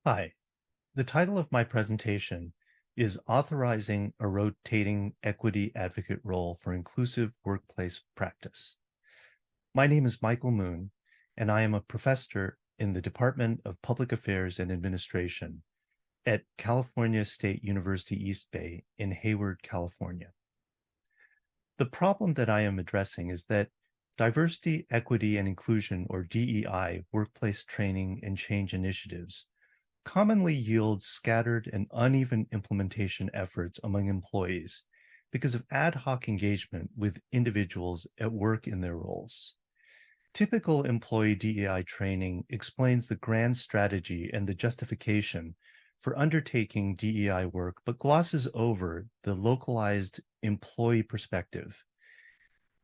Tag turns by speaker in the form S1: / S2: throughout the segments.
S1: Hi, the title of my presentation is Authorizing a Rotating Equity Advocate Role for Inclusive Workplace Practice. My name is Michael Moon, and I am a professor in the Department of Public Affairs and Administration at California State University East Bay in Hayward, California. The problem that I am addressing is that diversity, equity, and inclusion, or DEI, workplace training and change initiatives commonly yields scattered and uneven implementation efforts among employees because of ad hoc engagement with individuals at work in their roles. Typical employee DEI training explains the grand strategy and the justification for undertaking DEI work, but glosses over the localized employee perspective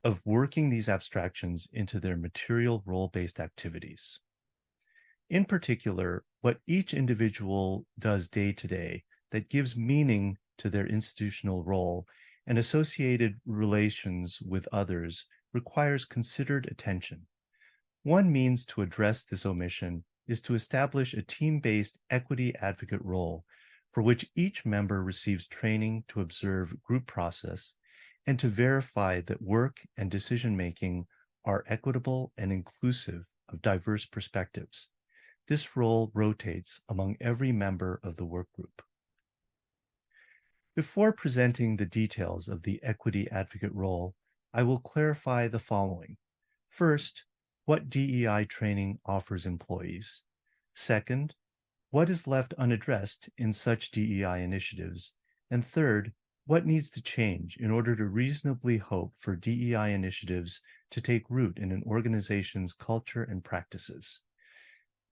S1: of working these abstractions into their material role-based activities. In particular, what each individual does day to day that gives meaning to their institutional role and associated relations with others requires considered attention. One means to address this omission is to establish a team-based equity advocate role for which each member receives training to observe group process and to verify that work and decision-making are equitable and inclusive of diverse perspectives. This role rotates among every member of the work group. Before presenting the details of the equity advocate role, I will clarify the following. First, what DEI training offers employees. Second, what is left unaddressed in such DEI initiatives. And third, what needs to change in order to reasonably hope for DEI initiatives to take root in an organization's culture and practices.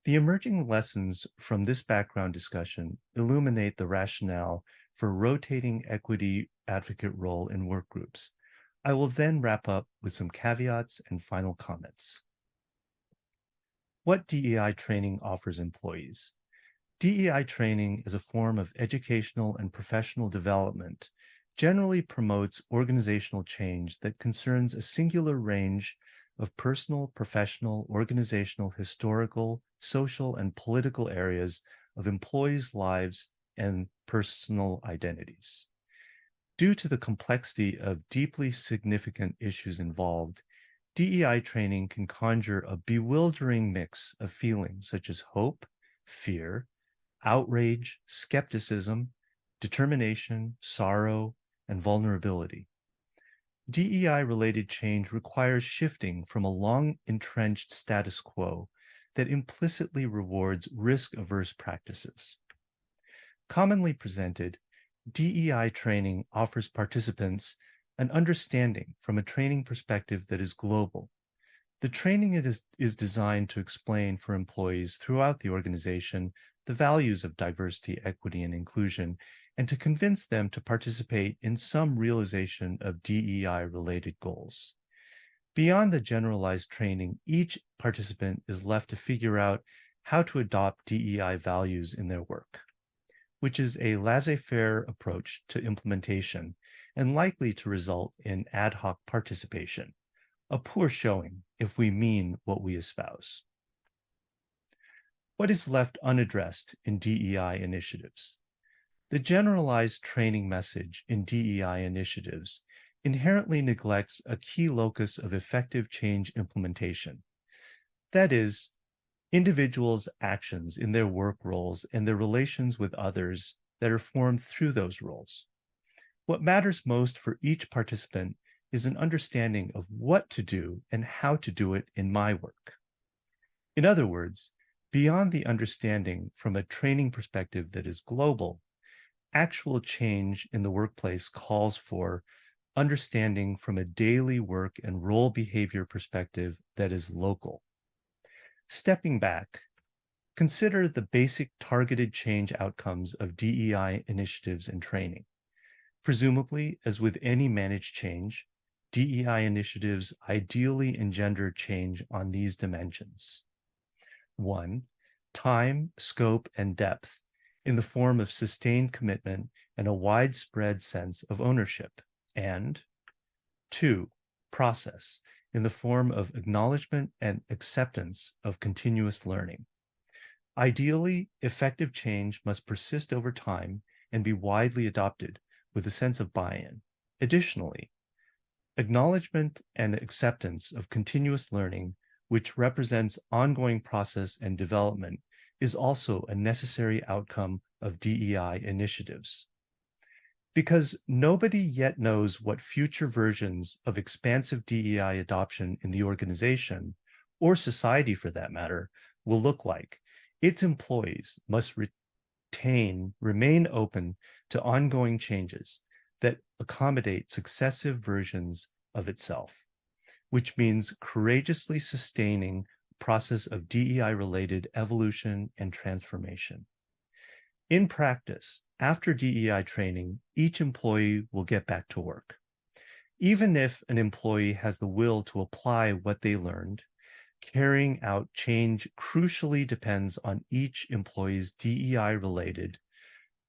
S1: The emerging lessons from this background discussion illuminate the rationale for rotating equity advocate role in work groups. I will then wrap up with some caveats and final comments. What DEI training offers employees? DEI training is a form of educational and professional development, generally promotes organizational change that concerns a singular range of personal, professional, organizational, historical, social, and political areas of employees' lives and personal identities. Due to the complexity of deeply significant issues involved, DEI training can conjure a bewildering mix of feelings such as hope, fear, outrage, skepticism, determination, sorrow, and vulnerability. DEI-related change requires shifting from a long-entrenched status quo that implicitly rewards risk-averse practices. Commonly presented, DEI training offers participants an understanding from a training perspective that is global. The training is designed to explain for employees throughout the organization the values of diversity, equity, and inclusion, and to convince them to participate in some realization of DEI-related goals. Beyond the generalized training, each participant is left to figure out how to adopt DEI values in their work, which is a laissez-faire approach to implementation and likely to result in ad hoc participation, a poor showing if we mean what we espouse. What is left unaddressed in DEI initiatives? The generalized training message in DEI initiatives inherently neglects a key locus of effective change implementation. That is, individuals' actions in their work roles and their relations with others that are formed through those roles. What matters most for each participant is an understanding of what to do and how to do it in my work. In other words, beyond the understanding from a training perspective that is global, actual change in the workplace calls for understanding from a daily work and role behavior perspective that is local. Stepping back, consider the basic targeted change outcomes of DEI initiatives and training. Presumably, as with any managed change, DEI initiatives ideally engender change on these dimensions. 1, time, scope, and depth in the form of sustained commitment and a widespread sense of ownership. And 2, process in the form of acknowledgement and acceptance of continuous learning. Ideally, effective change must persist over time and be widely adopted with a sense of buy-in. Additionally, acknowledgement and acceptance of continuous learning, which represents ongoing process and development, is also a necessary outcome of DEI initiatives. Because nobody yet knows what future versions of expansive DEI adoption in the organization, or society for that matter, will look like, its employees must remain open to ongoing changes that accommodate successive versions of itself, which means courageously sustaining the process of DEI-related evolution and transformation. In practice, after DEI training, each employee will get back to work. Even if an employee has the will to apply what they learned, carrying out change crucially depends on each employee's DEI-related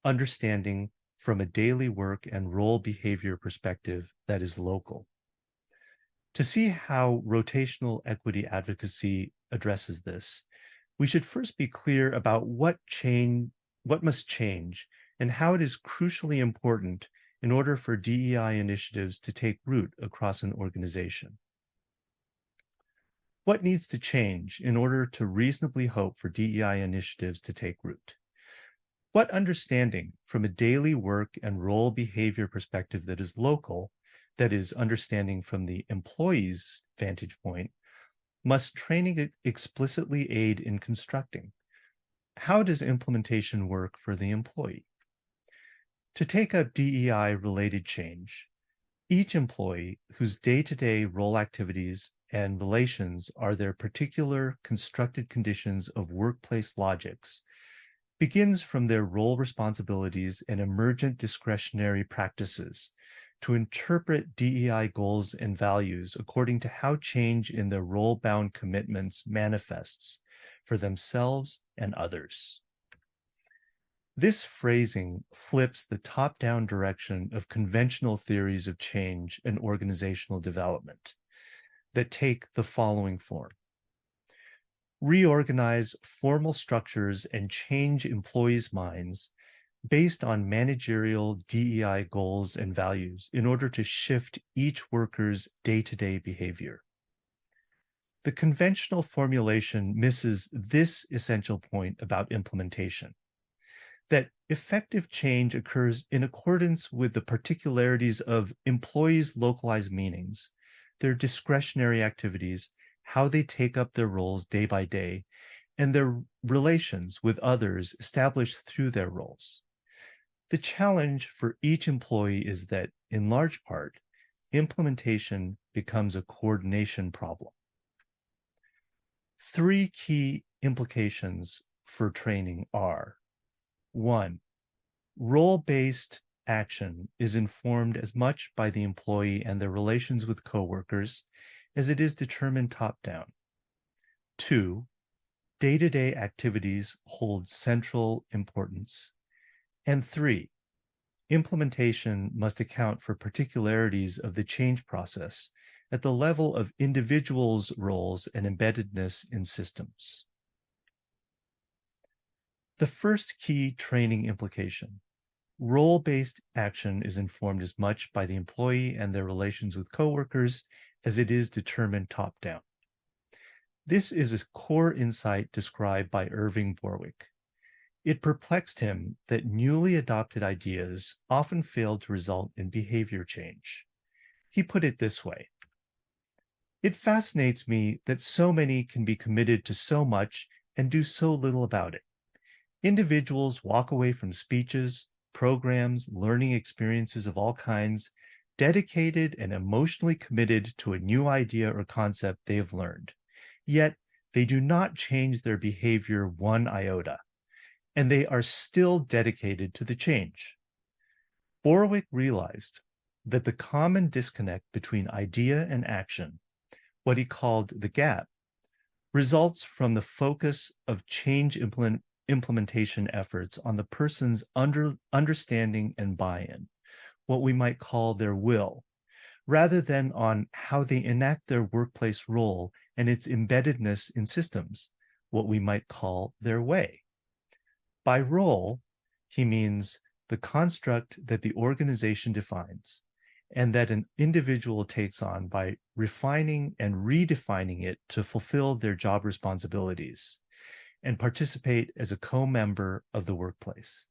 S1: understanding from a daily work and role behavior perspective that is local. To see how rotational equity advocacy addresses this, we should first be clear about what must change and how it is crucially important in order for DEI initiatives to take root across an organization. What needs to change in order to reasonably hope for DEI initiatives to take root? What understanding from a daily work and role behavior perspective that is local, that is understanding from the employee's vantage point, must training explicitly aid in constructing? How does implementation work for the employee? To take up DEI-related change, each employee whose day-to-day role activities and relations are their particular constructed conditions of workplace logics begins from their role responsibilities and emergent discretionary practices to interpret DEI goals and values according to how change in their role-bound commitments manifests for themselves and others. This phrasing flips the top-down direction of conventional theories of change and organizational development that take the following form. Reorganize formal structures and change employees' minds based on managerial DEI goals and values in order to shift each worker's day-to-day behavior. The conventional formulation misses this essential point about implementation, that effective change occurs in accordance with the particularities of employees' localized meanings, their discretionary activities, how they take up their roles day by day, and their relations with others established through their roles. The challenge for each employee is that, in large part, implementation becomes a coordination problem. Three key implications for training are: 1, role-based action is informed as much by the employee and their relations with coworkers as it is determined top-down. 2, day-to-day activities hold central importance. And 3, implementation must account for particularities of the change process at the level of individuals' roles and embeddedness in systems. The first key training implication: role-based action is informed as much by the employee and their relations with coworkers as it is determined top-down. This is a core insight described by Irving Borwick. It perplexed him that newly adopted ideas often failed to result in behavior change. He put it this way: "It fascinates me that so many can be committed to so much and do so little about it. Individuals walk away from speeches, programs, learning experiences of all kinds, dedicated and emotionally committed to a new idea or concept they have learned. Yet they do not change their behavior one iota, and they are still dedicated to the change." Borwick realized that the common disconnect between idea and action, what he called the gap, results from the focus of change implementation efforts on the person's understanding and buy-in, what we might call their will, rather than on how they enact their workplace role and its embeddedness in systems, what we might call their way. By role, he means the construct that the organization defines and that an individual takes on by refining and redefining it to fulfill their job responsibilities and participate as a co-member of the workplace.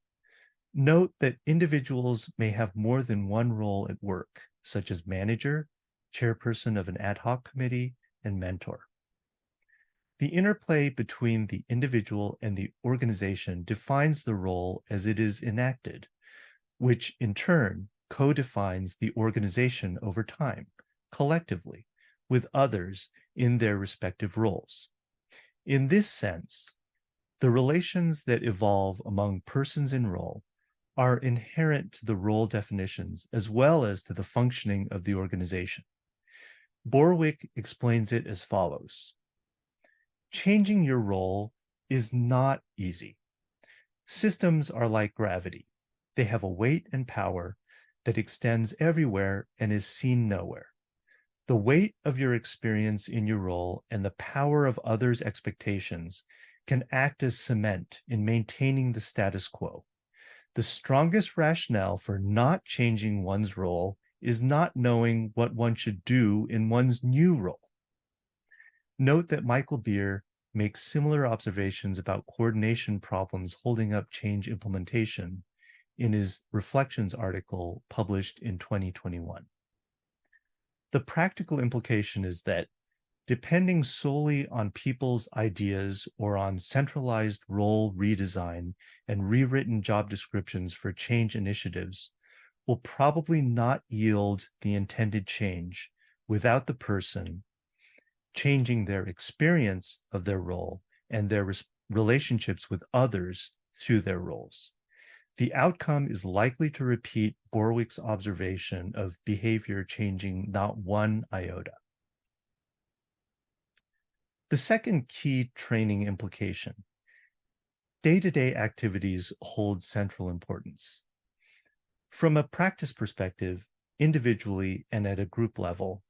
S1: Note that individuals may have more than one role at work, such as manager, chairperson of an ad hoc committee, and mentor. The interplay between the individual and the organization defines the role as it is enacted, which in turn co-defines the organization over time, collectively, with others in their respective roles. In this sense, the relations that evolve among persons in role are inherent to the role definitions as well as to the functioning of the organization. Borwick explains it as follows. Changing your role is not easy. Systems are like gravity. They have a weight and power that extends everywhere and is seen nowhere. The weight of your experience in your role and the power of others' expectations can act as cement in maintaining the status quo. The strongest rationale for not changing one's role is not knowing what one should do in one's new role. Note that Michael Beer makes similar observations about coordination problems holding up change implementation in his Reflections article published in 2021. The practical implication is that depending solely on people's ideas or on centralized role redesign and rewritten job descriptions for change initiatives will probably not yield the intended change without the person changing their experience of their role and their relationships with others through their roles. The outcome is likely to repeat Borwick's observation of behavior changing not one iota. The second key training implication, day-to-day activities hold central importance. From a practice perspective, individually and at a group level,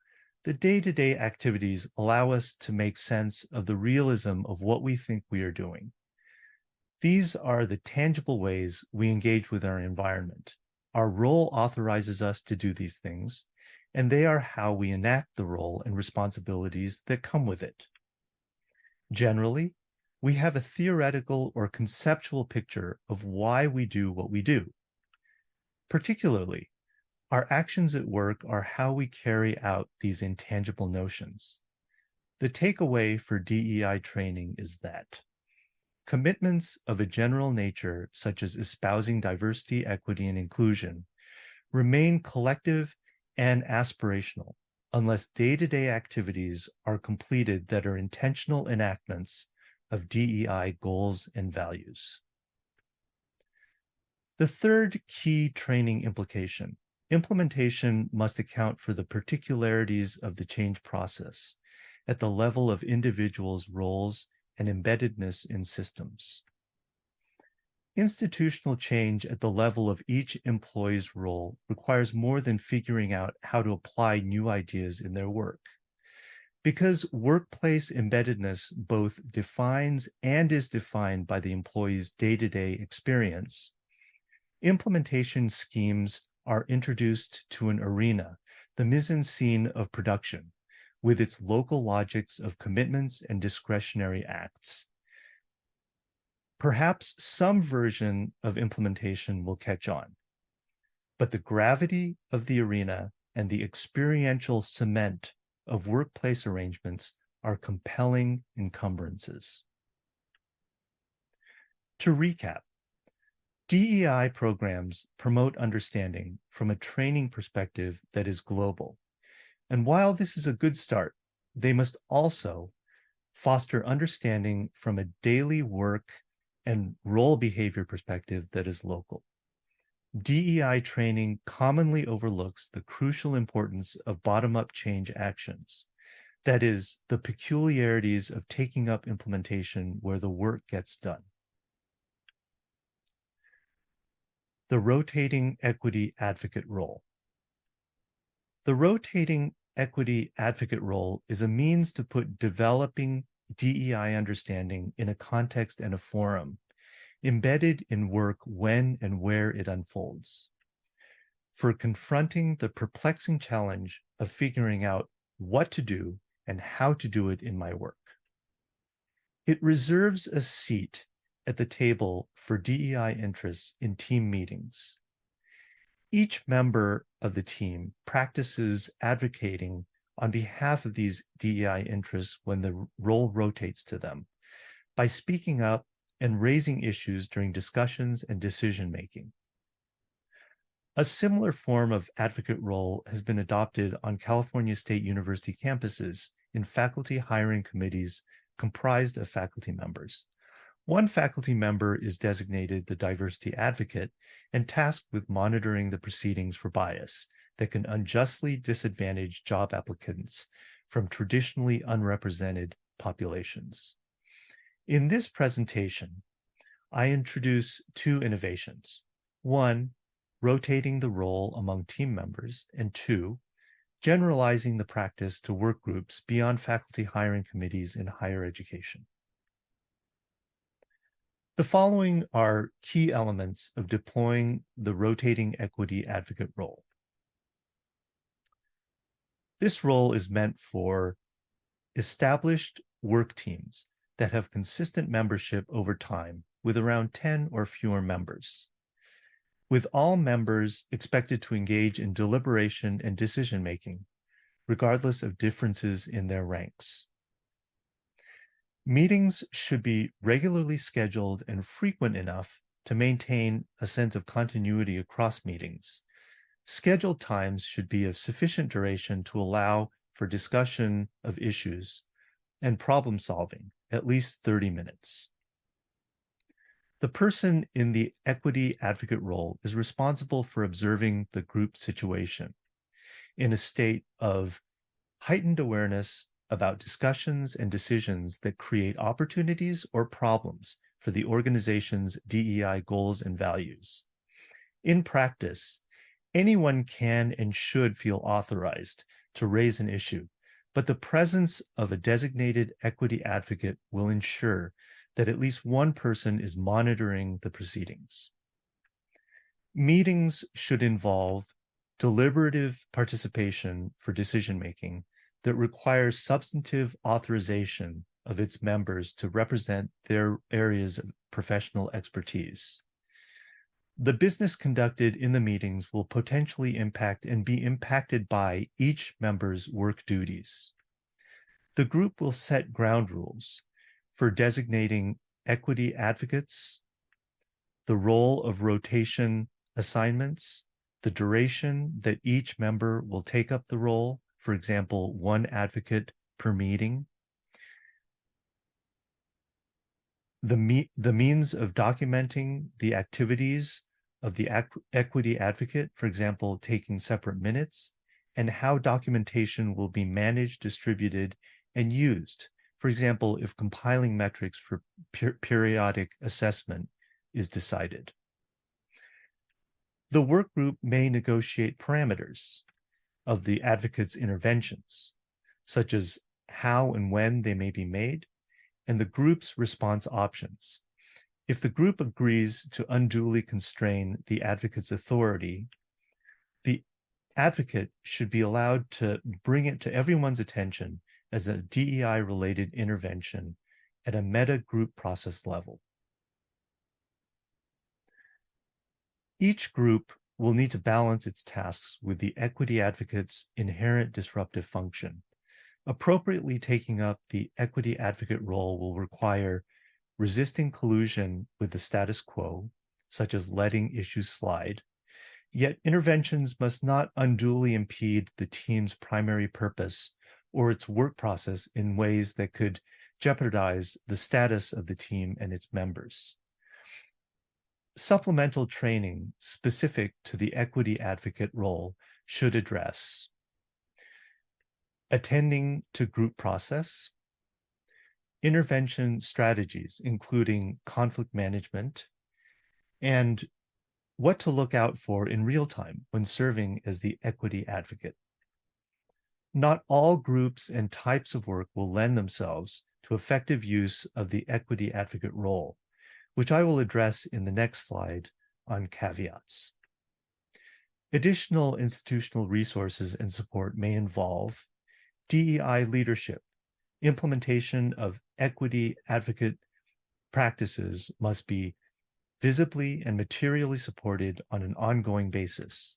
S1: the day-to-day activities allow us to make sense of the realism of what we think we are doing. These are the tangible ways we engage with our environment. Our role authorizes us to do these things, and they are how we enact the role and responsibilities that come with it. Generally, we have a theoretical or conceptual picture of why we do what we do. Particularly, our actions at work are how we carry out these intangible notions. The takeaway for DEI training is that commitments of a general nature, such as espousing diversity, equity, and inclusion, remain collective and aspirational unless day-to-day activities are completed that are intentional enactments of DEI goals and values. The third key training implication, implementation must account for the particularities of the change process at the level of individuals' roles and embeddedness in systems. Institutional change at the level of each employee's role requires more than figuring out how to apply new ideas in their work. Because workplace embeddedness both defines and is defined by the employee's day-to-day experience, implementation schemes are introduced to an arena, the mise-en-scene of production, with its local logics of commitments and discretionary acts. Perhaps some version of implementation will catch on, but the gravity of the arena and the experiential cement of workplace arrangements are compelling encumbrances. To recap, DEI programs promote understanding from a training perspective that is global. And while this is a good start, they must also foster understanding from a daily work and role behavior perspective that is local. DEI training commonly overlooks the crucial importance of bottom-up change actions, that is, the peculiarities of taking up implementation where the work gets done. The rotating equity advocate role. The rotating equity advocate role is a means to put developing DEI understanding in a context and a forum, embedded in work when and where it unfolds. For confronting the perplexing challenge of figuring out what to do and how to do it in my work. It reserves a seat at the table for DEI interests in team meetings. Each member of the team practices advocating on behalf of these DEI interests when the role rotates to them by speaking up and raising issues during discussions and decision-making. A similar form of advocate role has been adopted on California State University campuses in faculty hiring committees comprised of faculty members. One faculty member is designated the diversity advocate and tasked with monitoring the proceedings for bias that can unjustly disadvantage job applicants from traditionally unrepresented populations. In this presentation, I introduce two innovations. One, rotating the role among team members, and two, generalizing the practice to work groups beyond faculty hiring committees in higher education. The following are key elements of deploying the rotating equity advocate role. This role is meant for established work teams that have consistent membership over time with around 10 or fewer members, with all members expected to engage in deliberation and decision-making, regardless of differences in their ranks. Meetings should be regularly scheduled and frequent enough to maintain a sense of continuity across meetings. Scheduled times should be of sufficient duration to allow for discussion of issues and problem solving, at least 30 minutes. The person in the equity advocate role is responsible for observing the group situation in a state of heightened awareness about discussions and decisions that create opportunities or problems for the organization's DEI goals and values. In practice, anyone can and should feel authorized to raise an issue, but the presence of a designated equity advocate will ensure that at least one person is monitoring the proceedings. Meetings should involve deliberative participation for decision-making that requires substantive authorization of its members to represent their areas of professional expertise. The business conducted in the meetings will potentially impact and be impacted by each member's work duties. The group will set ground rules for designating equity advocates, the role of rotation assignments, the duration that each member will take up the role, for example, one advocate per meeting, the means of documenting the activities of the equity advocate, for example, taking separate minutes, and how documentation will be managed, distributed, and used. For example, if compiling metrics for periodic assessment is decided. The work group may negotiate parameters of the advocate's interventions, such as how and when they may be made, and the group's response options. If the group agrees to unduly constrain the advocate's authority, the advocate should be allowed to bring it to everyone's attention as a DEI-related intervention at a meta-group process level. Each group will need to balance its tasks with the equity advocate's inherent disruptive function. Appropriately taking up the equity advocate role will require resisting collusion with the status quo, such as letting issues slide, yet interventions must not unduly impede the team's primary purpose or its work process in ways that could jeopardize the status of the team and its members. Supplemental training specific to the equity advocate role should address attending to group process, intervention strategies, including conflict management, and what to look out for in real time when serving as the equity advocate. Not all groups and types of work will lend themselves to effective use of the equity advocate role, which I will address in the next slide on caveats. Additional institutional resources and support may involve DEI leadership. Implementation of equity advocate practices must be visibly and materially supported on an ongoing basis.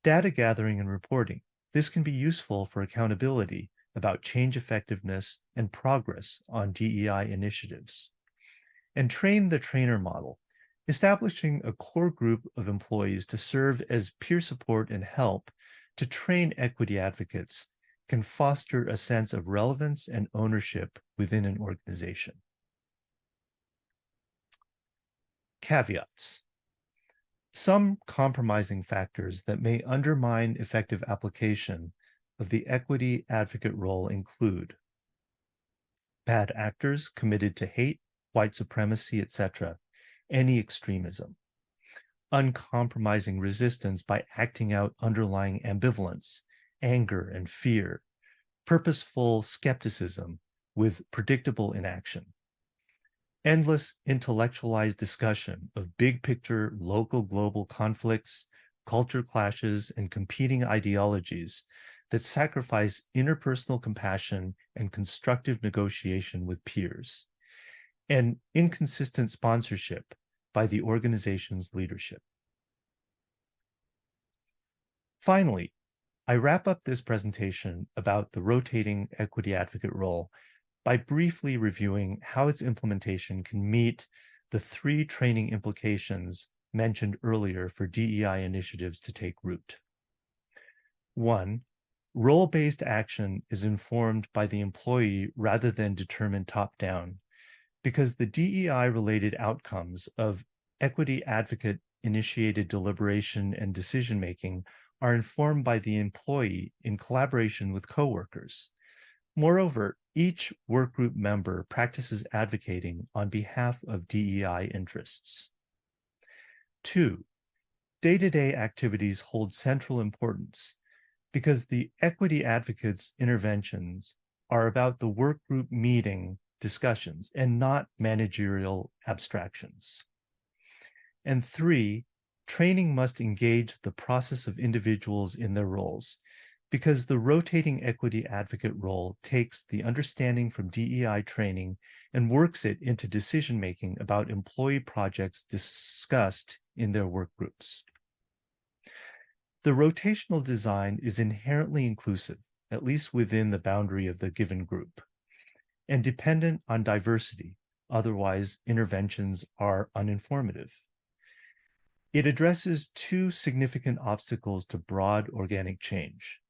S1: Data gathering and reporting. This can be useful for accountability about change effectiveness and progress on DEI initiatives. And train the trainer model, establishing a core group of employees to serve as peer support and help to train equity advocates can foster a sense of relevance and ownership within an organization. Caveats. Some compromising factors that may undermine effective application of the equity advocate role include bad actors committed to hate, white supremacy, etc., any extremism, uncompromising resistance by acting out underlying ambivalence, anger, and fear, purposeful skepticism with predictable inaction, endless intellectualized discussion of big picture local global conflicts, culture clashes, and competing ideologies that sacrifice interpersonal compassion and constructive negotiation with peers, and inconsistent sponsorship by the organization's leadership. Finally, I wrap up this presentation about the rotating equity advocate role by briefly reviewing how its implementation can meet the 3 training implications mentioned earlier for DEI initiatives to take root. 1, role-based action is informed by the employee rather than determined top-down, because the DEI-related outcomes of equity advocate-initiated deliberation and decision-making are informed by the employee in collaboration with coworkers. Moreover, each workgroup member practices advocating on behalf of DEI interests. 2, day-to-day activities hold central importance because the equity advocates' interventions are about the workgroup meeting discussions and not managerial abstractions. And 3, training must engage the process of individuals in their roles, because the rotating equity advocate role takes the understanding from DEI training and works it into decision-making about employee projects discussed in their work groups. The rotational design is inherently inclusive, at least within the boundary of the given group, and dependent on diversity, otherwise interventions are uninformative. It addresses 2 significant obstacles to broad organic change: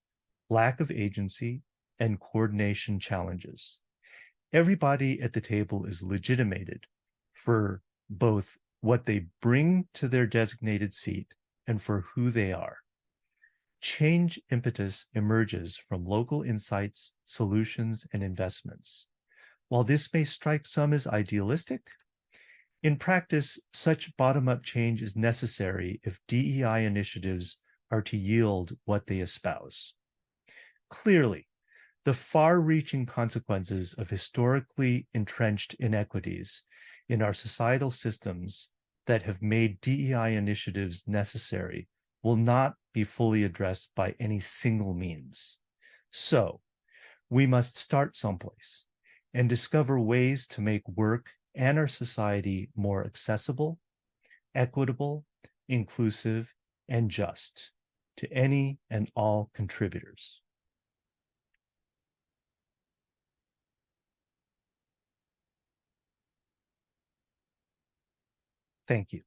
S1: lack of agency and coordination challenges. Everybody at the table is legitimated for both what they bring to their designated seat and for who they are. Change impetus emerges from local insights, solutions, and investments. While this may strike some as idealistic, in practice, such bottom-up change is necessary if DEI initiatives are to yield what they espouse. Clearly, the far-reaching consequences of historically entrenched inequities in our societal systems that have made DEI initiatives necessary will not be fully addressed by any single means. So, we must start someplace and discover ways to make work and our society more accessible, equitable, inclusive, and just to any and all contributors. Thank you.